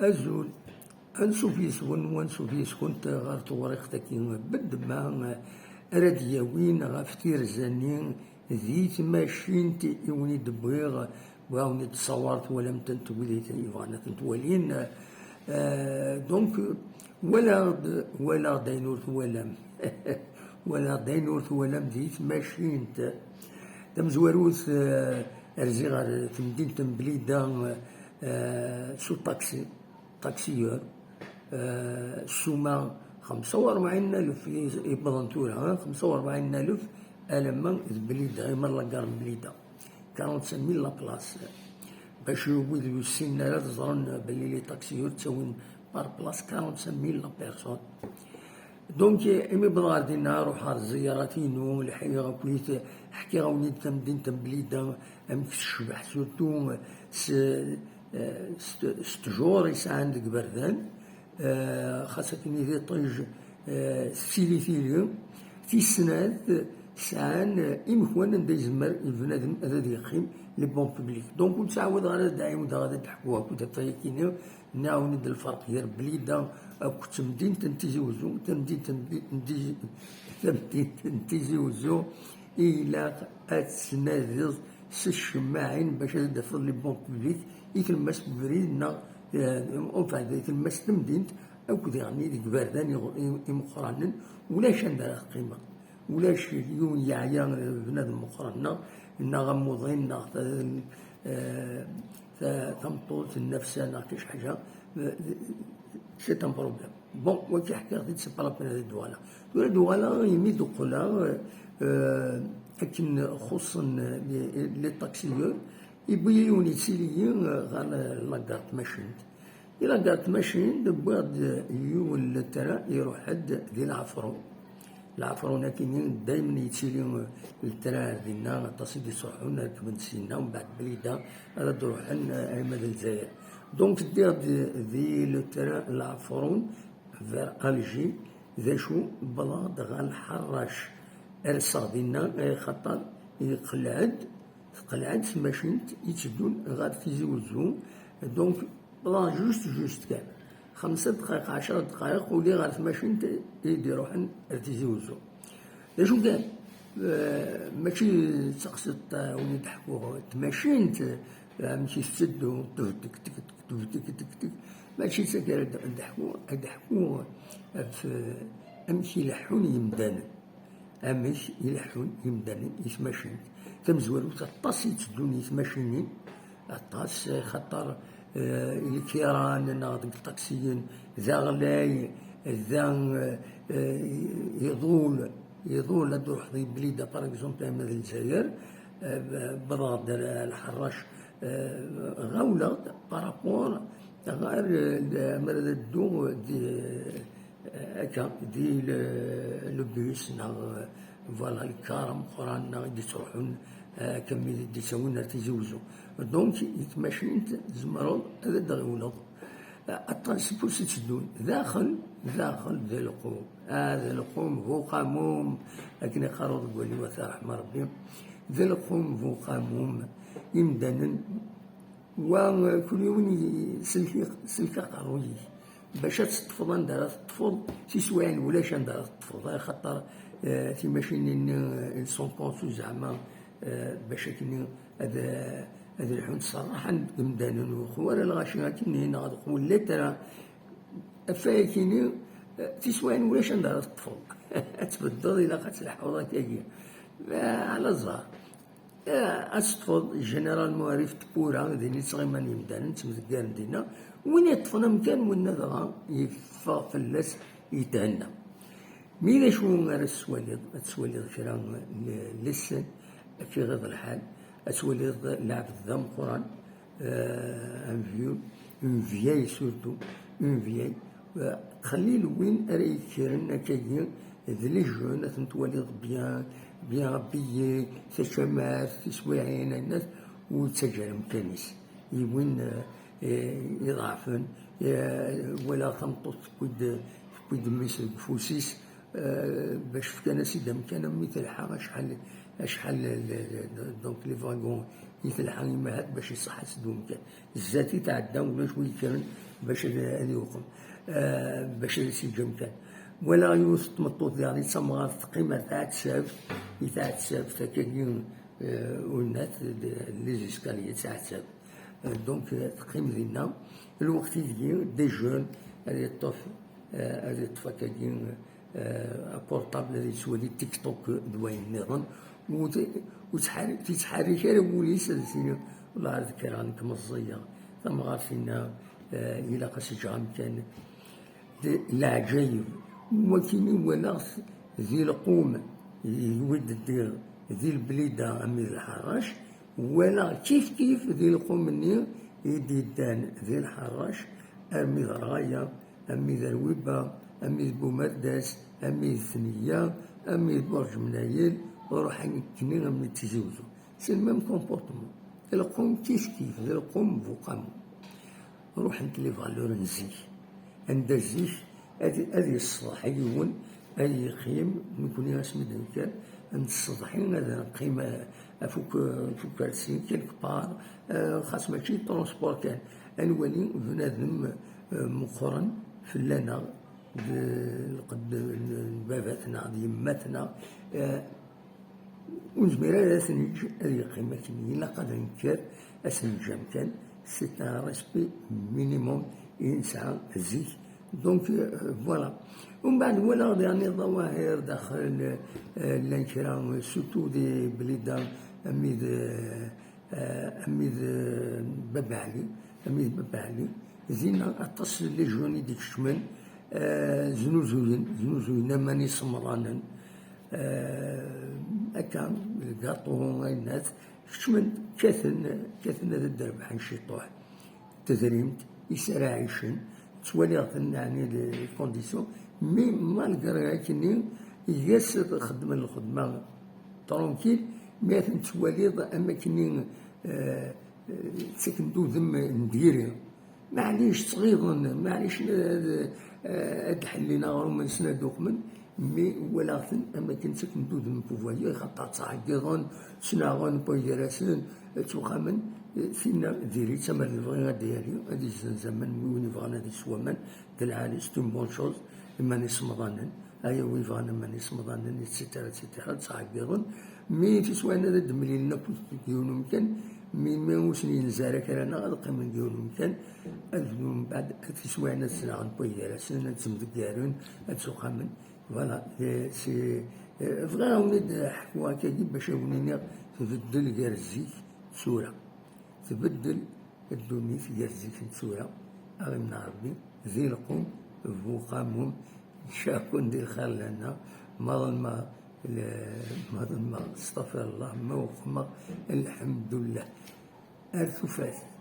أزول أنسوف يسون وانسوف يسكن غار توريختك بد ما راديوين غافتير زانين ذيت ماشين يوني دبويغ وهوني تصورت ولا متنتولي يبغانا تنتولين دونك ولا دينور ولم ولا دينور ولم ذيت ماشين تمزوروث ارزي غار تمدينة بليدة سو طاكسيور السومة 45,000 يبضنتولا 45,000 ألما بليدة غير مرة قارن بليدة 45,000 لابلاص باش يوجد السن لا تظن بلي لي طاكسيور تساوين بار بلاص 45,000 لا بيرسون دونك إمي بغادي نروح على الزياراتينو الحقيقة كليت حكي غاوني تمدينة بليدة أمك الشبح سورتو ستجور يسعى عندك بردان خاصة ذي طيج سيليثيليو في السناد سعان إمكوان دا يزمر البنادم هذا يقيم لي بون بوبليك دونك نتعاود على داعي ودا غادا تحكوها كنت طايكينيو نعاوني د الفرق ديال بليده كنت تمدين تنتيجي وزو تنتيجي وزو إلى أتسنادز سشماعين باش دفر لي بون بوبليك يتلمس بريدنا أوفا يتلمس تمدينت أو كذا يعني ديك باردان يمقرنن ولاش عندها قيمة ولاش اليوم يعيا بنادم مقرنا إنا غموضين تمطوط النفس ناقش حاجة سي ان بروبليم بون وكي حكى غادي تسبر بين هاد الدوالا يمي دخولا لكن خصوصا لي طاكسيور يبغيون يسيليين غير لاكارت ماشين إلا كارت ماشين دبواد يول ترى يروح حد ديال العفرون كاينين دايما يتسيليون الترا ديالنا تصيد يصحون ركبن سينا ومن بعد بليده راه تروحن عماد الجزائر دونك دير ذي لو ترا العفرون فير الجي ذا شو بلاط غنحرش ارصا ديالنا خاطر قلعد ماشينت يتشدون غاد تيزي وزو دونك بلا جوست كان 5 دقائق 10 دقائق ولي غير ماشين يديروحن ارتيزي وزو شو كان ماشي تقصد ولي يضحكوا تماشينت ماشي تسدو تك تك تك تك تك ماشي سكر يضحكوا في امشي يلحون يمدانا امشي يلحون يمدانا يسماشين تمزولو تطاس يتسدون يسماشينين الطاس خطر الكيران ناضق الطاكسيين ذا غلاي ذا يضول تروح ذي بليده باغ اكزومبل مثل الجزائر برادر الحراش غاوله بارابور غير مرض الدو دي هكا دي لو بوس فوالا الكارم قران غادي تروحون كمل دي تساوين تيزوزو دونك يتماشين زمرون هذا دغيولو الترانسبور تشدون داخل ذا القوم هذا القوم هو قاموم لكن يقرر يقول لي وثا رحمة ربي ذا القوم هو قاموم يمدنن وكل يوم سلكا قروي باش تطفض عندها تطفض سواعين ولاش عندها تطفض خاطر في ماشين سون بونسو زعما باش كني هذا الحون صراحة مدانن وخوار الغاشي كني هنا غادي نقول لا ترى فايكيني تسواين ولاش عندها تطفض تبدل إلا قات الحوضة كاكيا على الزهر أستفض جنرال مواريف تبورا ذيني صغيمان يمدانن تمزكار دينا وين يطفنا مكان وين دغا يفا فلاس يتهنى ميلا شو غير تسوليض كرا لسن في غير الحال تسوليض لعب الذم قران اون فياي سورتو اون فياي خليل وين اري كيرنا كاين ذلي جون تنتوليض بيان بيي تشمات تسويعين الناس وتسجل كنيس وين يضعفن ولا تنطط كود ميسل فوسيس باش كان سيدا كان مثل حا شحال دونك لي فاغون مثل حا يمهد باش يصح سدوم كان الزاتي تعدى ولا شويه كان باش هذا يوقم باش يسجم كان ولا يوسط مطوط يعني تسمى قيمة تاع تساف تاع تساف تاكين ولنات لي زيسكاليي تاع تساف دونك تقيم دينا الوقت يجي دي جون هذه الطف هذه الطفا كاين بورطابل اللي تولي تيك توك دوين نظن وتحرك على بوليس والله ذكر عنك مزية ثم غارفين إلا قاس جام كان العجايب وكيني ولا ذي القوم يود دير ذي البليدة أمي الحراش ولا كيف ذي القوم مني يدي دان ذي الحراش أمي الراية أمي ذا الوبا أمي بومرداس أمي الثنية أمي برج منايل وروح كنين أمي تزوجو سي الميم كومبورتمون القوم كيف القوم فوقامو روح انت لي فالور نزيك عند الزيك هذه الصلاحيون هذه قيم نكون اسمي ذكر عند الصلاحيين هذا قيمة فوق كالسين كيلك بار خاص ماشي ترونسبور كان انولي بنادم مقرن في لنا قد باباتنا يماتنا ونجمير هذا سنج هذه قيمة كمية لا قد نكر اسنجام كان سي ان ريسبي مينيموم ينسى الزيك دونك فوالا ومن بعد ولا يعني ظواهر داخل الانكرام سورتو دي بليدان اميد باب علي زينا اتصل لي جوني ديك الشمال زنوزوين ماني سمرانا هكا الكاطو الناس شمن كاثن هذا الدرب حن شيطوح تزريمت يسرع عيشن توالي يعني الكونديسيون مي مالغري كني ياس خدم الخدمه ترونكيل مي توالي اما كني تسكن دو ذم نديري معليش صغيرا معليش هاد حلينا غروما سنادوق من مي ولكن اما كنت سكن دو ذم بوفوالي خطا تعقيرون سناغون بويراسن توخامن فينا ديري تمر الفغيغا ديالي هادي زمان وين يبغانا هادي سوامن دالعالي سي اون بون شوز ماني صمضانا هيا وين يبغانا ماني صمضانا ايتترا تعقيرون مي في سوانا هذا دملي لنا ديونو مكان مي ما وسني نزارك رانا غنلقى من ديونو مكان من بعد في سوانا سناغون بويراسن تمدكارون توخامن فوالا سي فغا ولاد حكوا كاين باش ونينا تبدل غير الزيك سورة تبدل الدنيا في غير الزيك سورة أغنى ربي ذي القوم فوقامهم شاكون دير خير لنا ما ظن ما استغفر الله ما وقما الحمد لله أرث فاتح